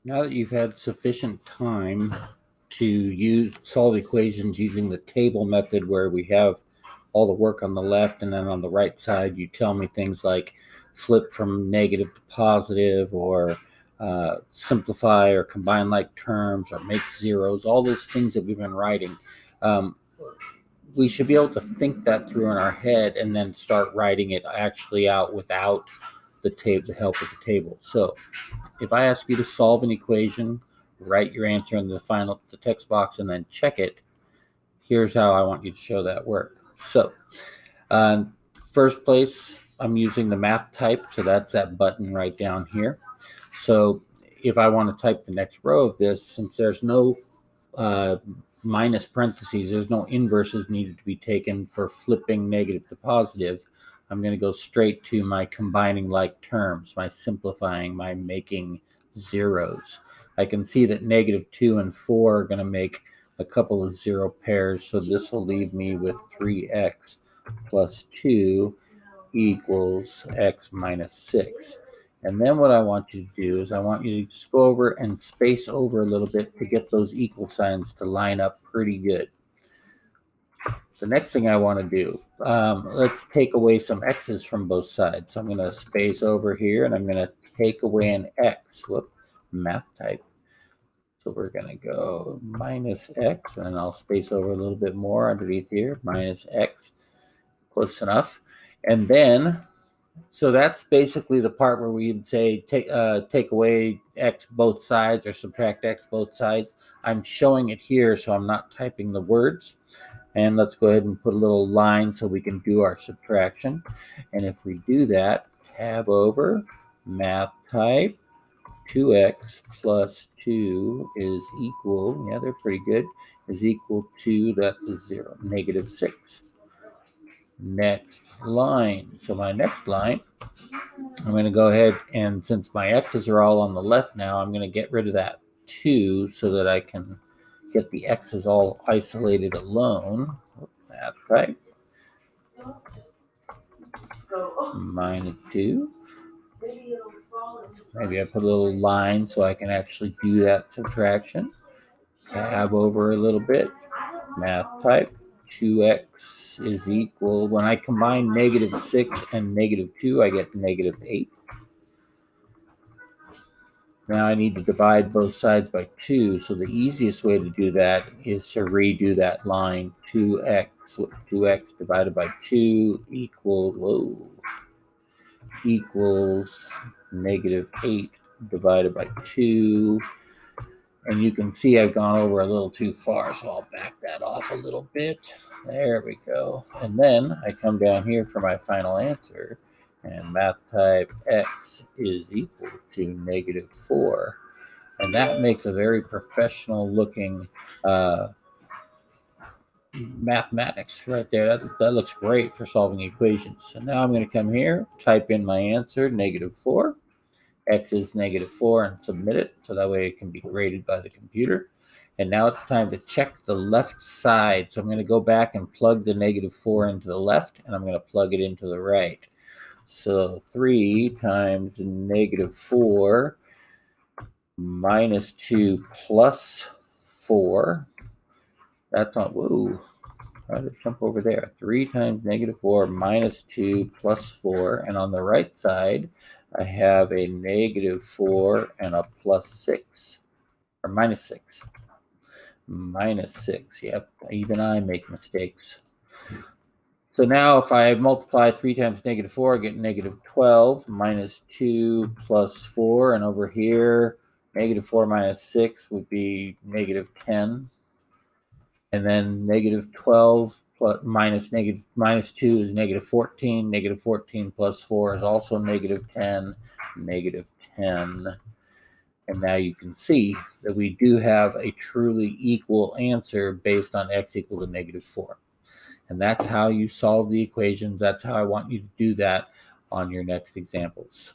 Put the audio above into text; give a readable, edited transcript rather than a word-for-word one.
Now that you've had sufficient time to solve equations using the table method where we have all the work on the left and then on the right side you tell me things like flip from negative to positive or simplify or combine like terms or make zeros, all those things that we've been writing. Um, we should be able to think that through in our head and then start writing it actually out without the help of the table. So if I ask you to solve an equation, write your answer in the text box, and then check it, here's how I want you to show that work. So, uh, first place, I'm using the math type, so that's that button right down here. So, if I want to type the next row of this, since there's no uh, minus parentheses, there's no inverses needed to be taken for flipping negative to positive. I'm going to go straight to my combining like terms, my simplifying, my making zeros. I can see that negative 2 and 4 are going to make a couple of zero pairs, so this will leave me with 3x plus 2 equals x minus 6. And then what I want you to do is I want you to just go over and space over a little bit to get those equal signs to line up pretty good. The next thing I want to do, let's take away some x's from both sides. So I'm going to space over here and I'm going to take away an x. Whoop, math type. So we're going to go minus x, and I'll space over a little bit more underneath here, minus x. Close enough. And then, so that's basically the part where we would say take away x both sides or subtract x both sides. I'm showing it here, so I'm not typing the words. And let's go ahead and put a little line so we can do our subtraction. And if we do that, tab over, math type, 2x plus 2 is equal, yeah, they're pretty good, is equal to, that is 0, negative 6. Next line. So my next line, I'm going to go ahead and since my x's are all on the left now, I'm going to get rid of that 2 so that I can get the x's all isolated alone. That's right. Minus 2. Maybe I put a little line so I can actually do that subtraction. Tab over a little bit. Math type. 2x is equal, when I combine negative 6 and negative 2, I get negative 8. Now I need to divide both sides by 2, so the easiest way to do that is to redo that line. 2x divided by 2 equals negative 8 divided by 2. And you can see I've gone over a little too far, so I'll back that off a little bit. There we go. And then I come down here for my final answer, and math type x is equal to negative 4. And that makes a very professional looking mathematics right there. That looks great for solving equations. So now I'm going to come here, type in my answer, negative 4. X is negative 4 and submit it so that way it can be graded by the computer. And now it's time to check the left side. So I'm going to go back and plug the negative 4 into the left, and I'm going to plug it into the right. So 3 times negative 4 minus 2 plus 4. That's not, whoa, how did it jump over there? 3 times negative 4 minus 2 plus 4. And on the right side, I have a negative 4 and a plus 6, or minus 6. Minus 6, yep, even I make mistakes. So now if I multiply 3 times negative 4, I get negative 12 minus 2 plus 4. And over here, negative 4 minus 6 would be negative 10. And then negative 12 minus 2 is negative 14. Negative 14 plus 4 is also negative 10. Negative 10. And now you can see that we do have a truly equal answer based on x equal to negative 4. And that's how you solve the equations. That's how I want you to do that on your next examples.